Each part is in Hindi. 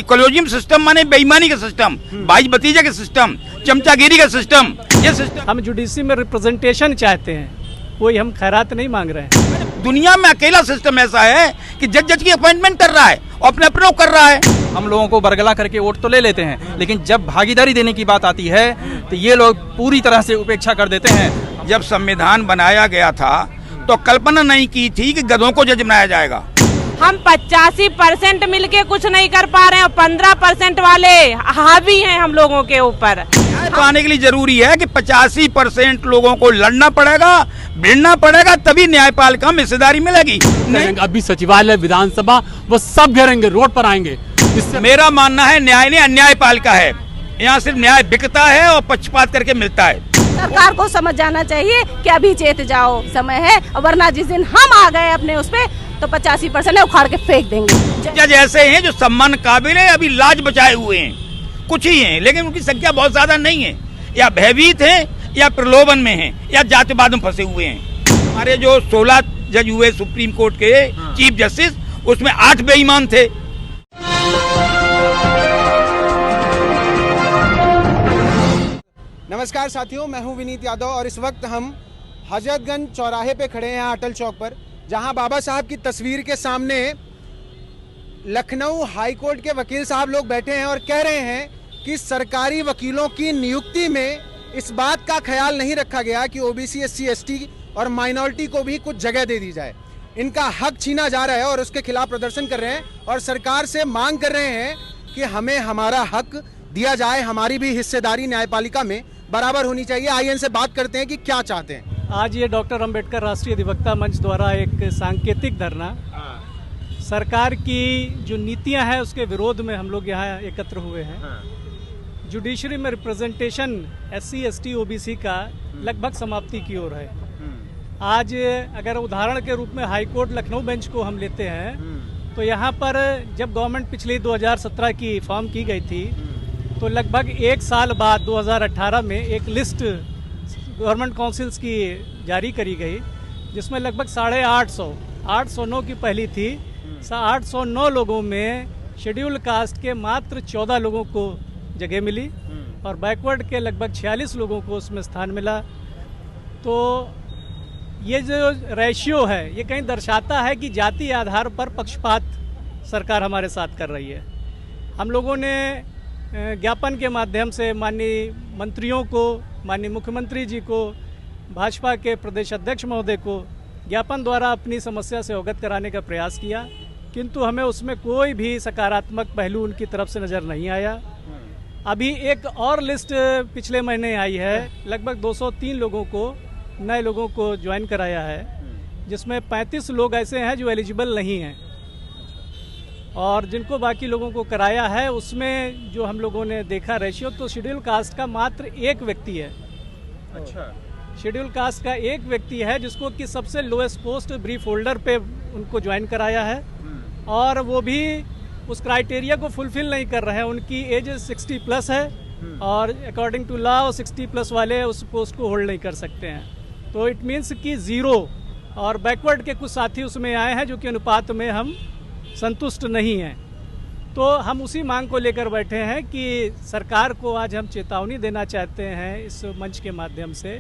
कॉलोजियम सिस्टम माने बेईमानी का सिस्टम, भाई भतीजे का सिस्टम, चमचागिरी का सिस्टम, ये सिस्टम। हम जुडिशरी में रिप्रेजेंटेशन चाहते हैं, कोई हम खैरात नहीं मांग रहे हैं। दुनिया में अकेला सिस्टम ऐसा है कि जज की अपॉइंटमेंट कर रहा है और अपने अप्रूव कर रहा है। हम लोगों को बरगला करके वोट तो ले लेते हैं, लेकिन जब भागीदारी देने की बात आती है तो ये लोग पूरी तरह से उपेक्षा कर देते हैं। जब संविधान बनाया गया था तो कल्पना नहीं की थी कि गधों को जज बनाया जाएगा। हम 85% मिलके कुछ नहीं कर पा रहे हैं और 15% वाले हावी हैं हम लोगों के ऊपर। पाने के लिए जरूरी है कि 85% लोगों को लड़ना पड़ेगा, भिड़ना पड़ेगा, तभी न्यायपालिका में हिस्सेदारी मिलेगी। अभी सचिवालय, विधानसभा, वो सब घेरेंगे, रोड पर आएंगे। इससे मेरा मानना है न्याय नहीं अन्यायपालिका है, यहाँ सिर्फ न्याय बिकता है और पक्षपात करके मिलता है। सरकार को समझ जाना चाहिए कि अभी चेत जाओ, समय है, वरना जिस दिन हम आ गए अपने उस पे तो 85% उखाड़ के फेंक देंगे। जज ऐसे हैं जो सम्मान काबिल है, अभी लाज बचाए हुए हैं, कुछ ही हैं, लेकिन उनकी संख्या बहुत ज्यादा नहीं है। या भयभीत हैं, या प्रलोभन में हैं, या जातिवाद में फंसे हुए हैं। हमारे जो 16 जज हुए सुप्रीम कोर्ट के चीफ जस्टिस, उसमें 8 बेईमान थे। नमस्कार साथियों, मैं हूं विनीत यादव और इस वक्त हम हजरतगंज चौराहे पे खड़े हैं, अटल चौक पर, जहां बाबा साहब की तस्वीर के सामने लखनऊ हाई कोर्ट के वकील साहब लोग बैठे हैं और कह रहे हैं कि सरकारी वकीलों की नियुक्ति में इस बात का ख्याल नहीं रखा गया कि ओबीसी, एससी, एसटी और माइनॉरिटी को भी कुछ जगह दे दी जाए। इनका हक छीना जा रहा है और उसके खिलाफ प्रदर्शन कर रहे हैं और सरकार से मांग कर रहे हैं कि हमें हमारा हक दिया जाए, हमारी भी हिस्सेदारी न्यायपालिका में बराबर होनी चाहिए। आइए इनसे बात करते हैं कि क्या चाहते हैं। आज ये डॉक्टर अंबेडकर राष्ट्रीय अधिवक्ता मंच द्वारा एक सांकेतिक धरना, सरकार की जो नीतियां हैं उसके विरोध में हम लोग यहाँ एकत्र हुए हैं। जुडिशरी में रिप्रेजेंटेशन एससी, एसटी, ओबीसी का लगभग समाप्ति की ओर है। आज अगर उदाहरण के रूप में हाई कोर्ट लखनऊ बेंच को हम लेते हैं तो यहाँ पर जब गवर्नमेंट पिछली 2017 की फॉर्म की गई थी तो लगभग 1 साल बाद 2018 में एक लिस्ट गवर्नमेंट काउंसिल्स की जारी करी गई, जिसमें लगभग 809 की पहली थी। 809 लोगों में शेड्यूल कास्ट के मात्र 14 लोगों को जगह मिली और बैकवर्ड के लगभग 46 लोगों को उसमें स्थान मिला। तो ये जो रेशियो है ये कहीं दर्शाता है कि जाति आधार पर पक्षपात सरकार हमारे साथ कर रही है। हम लोगों ने ज्ञापन के माध्यम से माननीय मंत्रियों को, माननीय मुख्यमंत्री जी को, भाजपा के प्रदेश अध्यक्ष महोदय को ज्ञापन द्वारा अपनी समस्या से अवगत कराने का प्रयास किया, किंतु हमें उसमें कोई भी सकारात्मक पहलू उनकी तरफ से नज़र नहीं आया। अभी एक और लिस्ट पिछले महीने आई है, लगभग 203 लोगों को, नए लोगों को ज्वाइन कराया है, जिसमें 35 लोग ऐसे हैं जो एलिजिबल नहीं हैं और जिनको बाकी लोगों को कराया है उसमें जो हम लोगों ने देखा रेशियो, तो शेड्यूल कास्ट का मात्र एक व्यक्ति है। अच्छा, शेड्यूल कास्ट का एक व्यक्ति है जिसको कि सबसे लोएस्ट पोस्ट ब्रीफ होल्डर पे उनको ज्वाइन कराया है और वो भी उस क्राइटेरिया को फुलफिल नहीं कर रहे हैं। उनकी एज 60+ है और अकॉर्डिंग टू लॉ 60+ वाले उस पोस्ट को होल्ड नहीं कर सकते हैं। तो इट मीन्स कि 0 और बैकवर्ड के कुछ साथी उसमें आए हैं जो कि अनुपात में हम संतुष्ट नहीं हैं। तो हम उसी मांग को लेकर बैठे हैं कि सरकार को आज हम चेतावनी देना चाहते हैं इस मंच के माध्यम से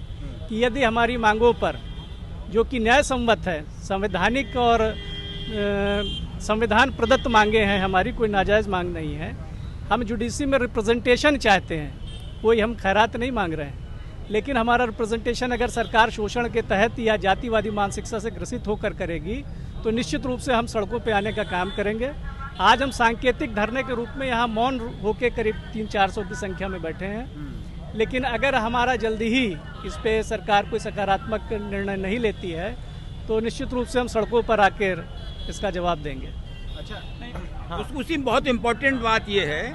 कि यदि हमारी मांगों पर, जो कि न्याय सम्मत है, संवैधानिक और संविधान प्रदत्त मांगे हैं, हमारी कोई नाजायज़ मांग नहीं है, हम जुडिशरी में रिप्रेजेंटेशन चाहते हैं, कोई हम खैरात नहीं मांग रहे हैं, लेकिन हमारा रिप्रेजेंटेशन अगर सरकार शोषण के तहत या जातिवादी मानसिकता से ग्रसित होकर करेगी तो निश्चित रूप से हम सड़कों पे आने का काम करेंगे। आज हम सांकेतिक धरने के रूप में यहाँ मौन होकर करीब 300-400 की संख्या में बैठे हैं, लेकिन अगर हमारा जल्दी ही इस पे सरकार कोई सकारात्मक निर्णय नहीं लेती है तो निश्चित रूप से हम सड़कों पर आकर इसका जवाब देंगे। अच्छा, नहीं, उसी बहुत इम्पोर्टेंट बात ये है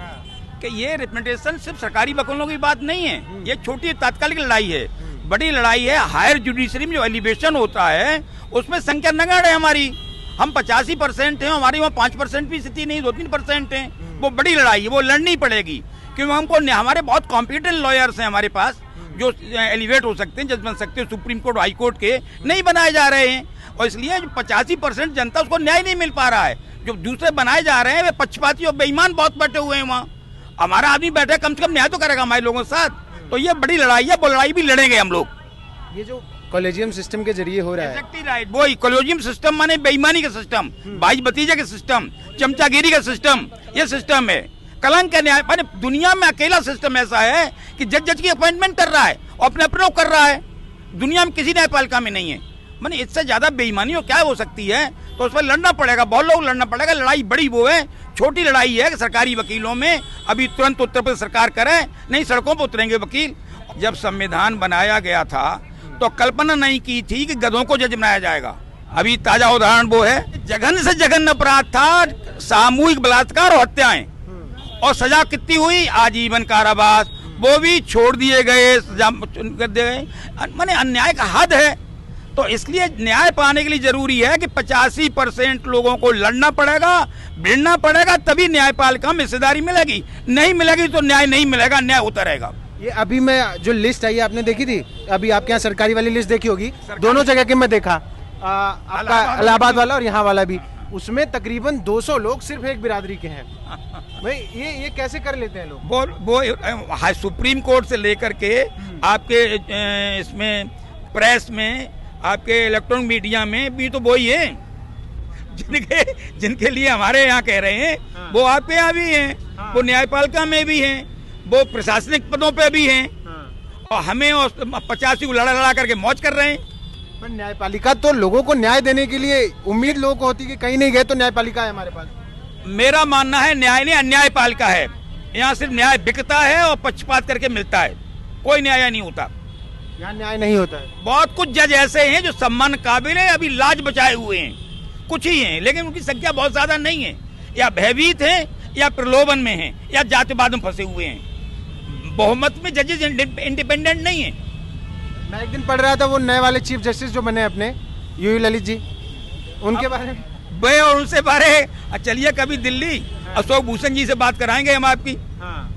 कि ये रिप्रेजेंटेशन सिर्फ सरकारी वकीलों की बात नहीं है, ये छोटी तात्कालिक लड़ाई है। बड़ी लड़ाई है हायर जुडिशरी में जो एलिवेशन होता है उसमें संख्या नगण्य है हमारी। हम 85% हैं, हमारी वहाँ 5% भी स्थिति नहीं, 2-3% हैं। वो बड़ी लड़ाई है, वो लड़नी पड़ेगी क्योंकि हमको, हमारे बहुत कॉम्पिटेंट लॉयर्स हैं हमारे पास जो एलिवेट हो सकते हैं, जज बन सकते हैं, सुप्रीम कोर्ट, हाई कोर्ट के नहीं बनाए जा रहे हैं और इसलिए जो 85% जनता उसको न्याय नहीं मिल पा रहा है। जो दूसरे बनाए जा रहे हैं वे पक्षपाती और बेईमान बहुत बैठे हुए हैं वहाँ। हमारा आदमी बैठे कम से कम न्याय तो करेगा हमारे लोगों के साथ। तो ये बड़ी लड़ाई है, वो लड़ाई भी लड़ेंगे हम लोग। ये जो कॉलेजियम सिस्टम के जरिए हो रहा है, एग्जैक्टली राइट, वो कॉलेजियम सिस्टम माने बेईमानी का सिस्टम, भाई भतीजे का सिस्टम, चमचागिरी का सिस्टम, ये सिस्टम है। कलंक का न्याय माने दुनिया में अकेला सिस्टम ऐसा है कि जज की अपॉइंटमेंट कर रहा है और अपने अप्रूव कर रहा है। दुनिया में किसी न्यायपालिका में नहीं है। माने इससे ज्यादा बेईमानी हो क्या हो सकती है? तो उस पर लड़ना पड़ेगा, बहुत लोग लड़ना पड़ेगा। लड़ाई बड़ी वो है, छोटी लड़ाई है कि सरकारी वकीलों में अभी तुरंत उत्तर प्रदेश सरकार करे, नहीं सड़कों पर उतरेंगे वकील। जब संविधान बनाया गया था तो कल्पना नहीं की थी कि गधों को जज बनाया जाएगा। अभी ताजा उदाहरण वो है, जघन से जघन अपराध था, सामूहिक बलात्कार और हत्याएं, और सजा कितनी हुई? आजीवन कारावास, वो भी छोड़ दिए गए, सजा कर दिए गए। माने अन्याय का हद है। तो इसलिए न्याय पाने के लिए जरूरी है कि 85% लोगों को लड़ना पड़ेगा, भिड़ना पड़ेगा, तभी न्यायपालिका में हिस्सेदारी मिलेगी। नहीं मिलेगी तो न्याय नहीं मिलेगा, न्याय होता रहेगा। ये अभी मैं जो लिस्ट आई आपने देखी थी? अभी आपके यहाँ सरकारी वाली लिस्ट देखी होगी, दोनों जगह की मैं देखा, आपका इलाहाबाद वाला और यहाँ वाला भी, उसमें तकरीबन 200 लोग सिर्फ एक बिरादरी के हैं। भाई ये कैसे कर लेते हैं लोग? वो सुप्रीम कोर्ट से लेकर के आपके इसमें प्रेस में, आपके इलेक्ट्रॉनिक मीडिया में भी तो वही है जिनके लिए हमारे यहाँ कह रहे हैं, वो आपके यहाँ भी हैं, वो न्यायपालिका में भी हैं, वो प्रशासनिक पदों पे भी हैं, और हमें 85 को लड़ा करके मौज कर रहे हैं। पर न्यायपालिका तो लोगों को न्याय देने के लिए उम्मीद लोगों को होती है कि कहीं नहीं गए तो न्यायपालिका है हमारे पास। मेरा मानना है न्याय नहीं, अन्याय पालिका है। यहाँ सिर्फ न्याय बिकता है और पक्षपात करके मिलता है, कोई न्याय नहीं होता। यहाँ न्याय नहीं होता है। बहुत कुछ जज ऐसे हैं जो सम्मान काबिल है, अभी लाज बचाए हुए हैं, कुछ ही हैं, लेकिन उनकी संख्या बहुत ज्यादा नहीं है। या भयभीत हैं, या प्रलोभन में हैं, या जातिवाद में फंसे हुए हैं। बहुमत में जजेस इंडिपेंडेंट नहीं है। मैं एक दिन पढ़ रहा था, वो नए वाले चीफ जस्टिस जो बने अपने यूयू ललित जी, उनके बारे में वे और उनसे बारे चलिए कभी दिल्ली अशोक भूषण जी से बात कराएंगे हम आपकी।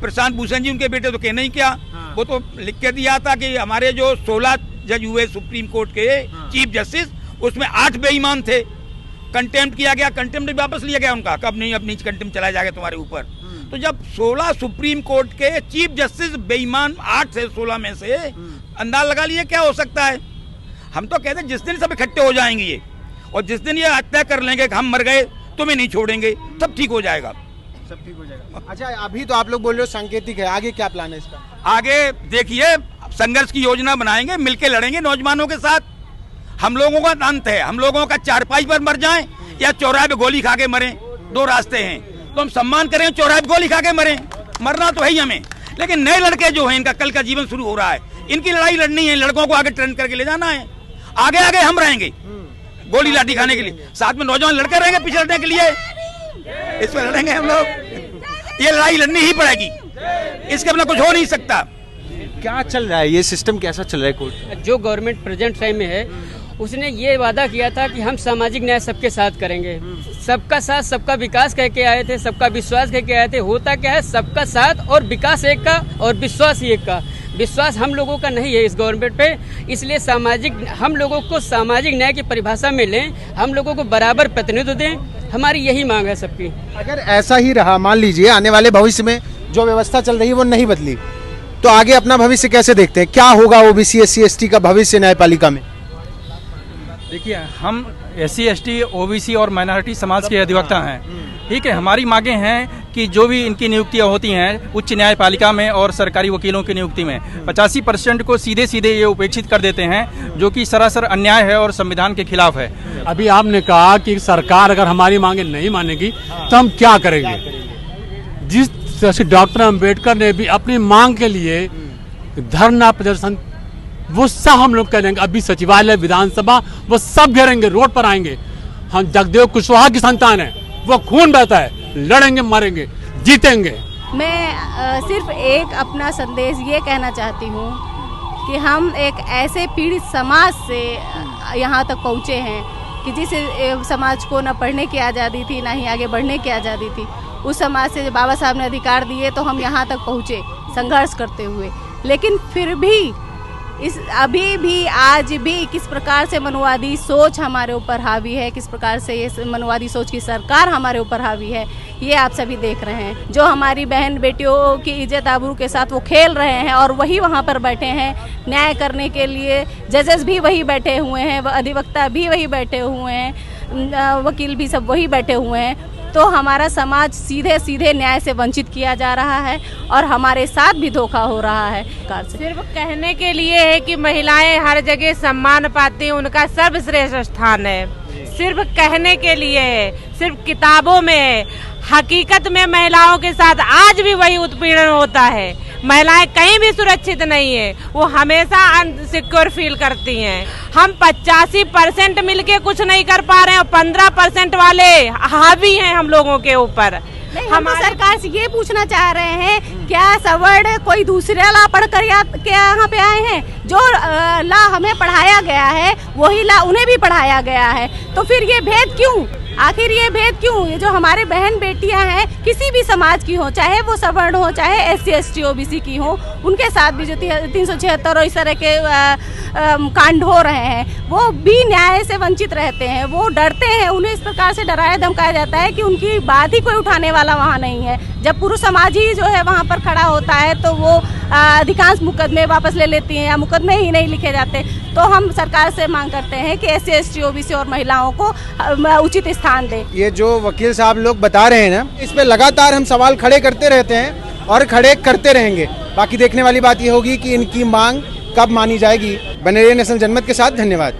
प्रशांत भूषण जी उनके बेटे तो कहना ही क्या, वो तो लिख के दिया था कि हमारे जो 16 जज हुए सुप्रीम कोर्ट के चीफ जस्टिस, उसमें 8 बेईमान थे। कंटेम्प्ट किया गया, कंटेम्प्ट वापस लिया गया उनका, कब नहीं अपनी कंटेम्प्ट चला जाएगा तुम्हारे ऊपर। तो जब 16 सुप्रीम कोर्ट के चीफ जस्टिस बेईमान 8 से 16 में से, अंदाज लगा लिए क्या हो सकता है। हम तो कहते हैं जिस दिन सब इकट्ठे हो जाएंगे ये, और जिस दिन ये तय कर लेंगे कि हम मर गए तुम्हें नहीं छोड़ेंगे, सब ठीक हो जाएगा, सब ठीक हो जाएगा। अच्छा, अभी तो आप लोग बोल रहे हो सांकेतिक है, आगे क्या प्लान है इसका? आगे देखिए, संघर्ष की योजना बनाएंगे, मिलके लड़ेंगे नौजवानों के साथ। हम लोगों का अंत है, हम लोगों का चारपाई पर मर जाएं या चौराहे पे गोली खा के मरें, 2 रास्ते हैं। तो हम सम्मान करें, चौराहे पे गोली खा के मरें, मरना तो है ही हमें। लेकिन नए लड़के जो हैं, इनका कल का जीवन शुरू हो रहा है, इनकी लड़ाई लड़नी है, लड़कों को आगे ट्रेन करके ले जाना है। आगे आगे हम रहेंगे गोली लाठी खाने के लिए, साथ में नौजवान लड़के रहेंगे पीछे लड़ने के लिए, इसमें लड़ेंगे हम लोग। ये लड़ाई लड़नी ही पड़ेगी, इसके बिना कुछ हो नहीं सकता। क्या चल रहा है, ये सिस्टम कैसा चल रहा है कोर्ट? जो गवर्नमेंट प्रेजेंट टाइम में है, उसने ये वादा किया था कि हम सामाजिक न्याय सबके साथ करेंगे। सबका साथ सबका विकास कह के आए थे, सबका विश्वास कह के आए थे। होता क्या है, सबका साथ और विकास एक का और विश्वास एक का। विश्वास हम लोगों का नहीं है इस गवर्नमेंट पे, इसलिए हम लोगों को सामाजिक न्याय की परिभाषा में लें, हम लोगों को बराबर प्रतिनिधित्व दें, हमारी यही मांग है सबकी। अगर ऐसा ही रहा, मान लीजिए आने वाले भविष्य में जो व्यवस्था चल रही है वो नहीं बदली, तो आगे अपना भविष्य कैसे देखते हैं? क्या होगा ओबीसी SC ST का भविष्य न्यायपालिका में? देखिए, हम SC ST OBC और माइनॉरिटी समाज के अधिवक्ता हैं, ठीक है। हमारी मांगे हैं कि जो भी इनकी नियुक्तियां होती हैं उच्च न्यायपालिका में और सरकारी वकीलों की नियुक्ति में, 85% को सीधे सीधे ये उपेक्षित कर देते हैं, जो कि सरासर अन्याय है और संविधान के खिलाफ है। अभी आपने कहा कि सरकार अगर हमारी मांगे नहीं मानेगी तो हम क्या करेंगे। जिस तरह से डॉक्टर अम्बेडकर ने भी अपनी मांग के लिए धरना प्रदर्शन, वो सब हम लोग करेंगे। अभी सचिवालय, विधानसभा, वो सब घेरेंगे, रोड पर आएंगे। हम जगदेव कुशवाहा की संतान है, वो खून बहता है, लड़ेंगे, मरेंगे, जीतेंगे। मैं सिर्फ एक अपना संदेश ये कहना चाहती हूँ कि हम एक ऐसे पीड़ित समाज से यहाँ तक पहुँचे हैं कि जिस समाज को न पढ़ने की आज़ादी थी, ना ही आगे बढ़ने की आज़ादी थी। उस समाज से बाबा साहब ने अधिकार दिए तो हम यहाँ तक पहुँचे संघर्ष करते हुए। लेकिन फिर भी इस अभी भी आज भी किस प्रकार से मनुवादी सोच हमारे ऊपर हावी है, किस प्रकार से ये मनुवादी सोच की सरकार हमारे ऊपर हावी है, ये आप सभी देख रहे हैं। जो हमारी बहन बेटियों की इज्जत आबरू के साथ वो खेल रहे हैं और वही वहाँ पर बैठे हैं न्याय करने के लिए। जजेस भी वही बैठे हुए हैं, अधिवक्ता भी वही बैठे हुए हैं, वकील भी सब वही बैठे हुए हैं। तो हमारा समाज सीधे सीधे न्याय से वंचित किया जा रहा है और हमारे साथ भी धोखा हो रहा है। सिर्फ कहने के लिए है कि महिलाएं हर जगह सम्मान पाती हैं, उनका सर्वश्रेष्ठ स्थान है, सिर्फ कहने के लिए है, सिर्फ किताबों में है। हकीकत में महिलाओं के साथ आज भी वही उत्पीड़न होता है। महिलाएं कहीं भी सुरक्षित नहीं है, वो हमेशा अनसिक्योर फील करती हैं। हम 85% मिलके कुछ नहीं कर पा रहे हैं और 15% वाले हावी हैं हम लोगों के ऊपर। हम सरकार से ये पूछना चाह रहे हैं, क्या सवर्ण कोई दूसरा ला पढ़कर यहाँ पे आए हैं? जो ला हमें पढ़ाया गया है वही ला उन्हें भी पढ़ाया गया है, तो फिर ये भेद क्यों? आखिर ये भेद क्यों? ये जो हमारे बहन बेटियां हैं किसी भी समाज की हो, चाहे वो सवर्ण हो चाहे SC ST OBC की हो, उनके साथ भी जो 376 और इस तरह के कांड हो रहे हैं वो भी न्याय से वंचित रहते हैं। वो डरते हैं, उन्हें इस प्रकार से डराया धमकाया जाता है कि उनकी बात ही कोई उठाने वाला वहाँ नहीं है। जब पुरुष समाज ही जो है वहाँ पर खड़ा होता है तो वो अधिकांश मुकदमे वापस ले लेती हैं या मुकदमे ही नहीं लिखे जाते। तो हम सरकार से मांग करते हैं कि SC ST OBC और महिलाओं को उचित स्थान दें। ये जो वकील साहब लोग बता रहे हैं ना, इस पे लगातार हम सवाल खड़े करते रहते हैं और खड़े करते रहेंगे। बाकी देखने वाली बात ये होगी कि इनकी मांग कब मानी जाएगी। बने रहिए नेशनल जनमत के साथ। धन्यवाद।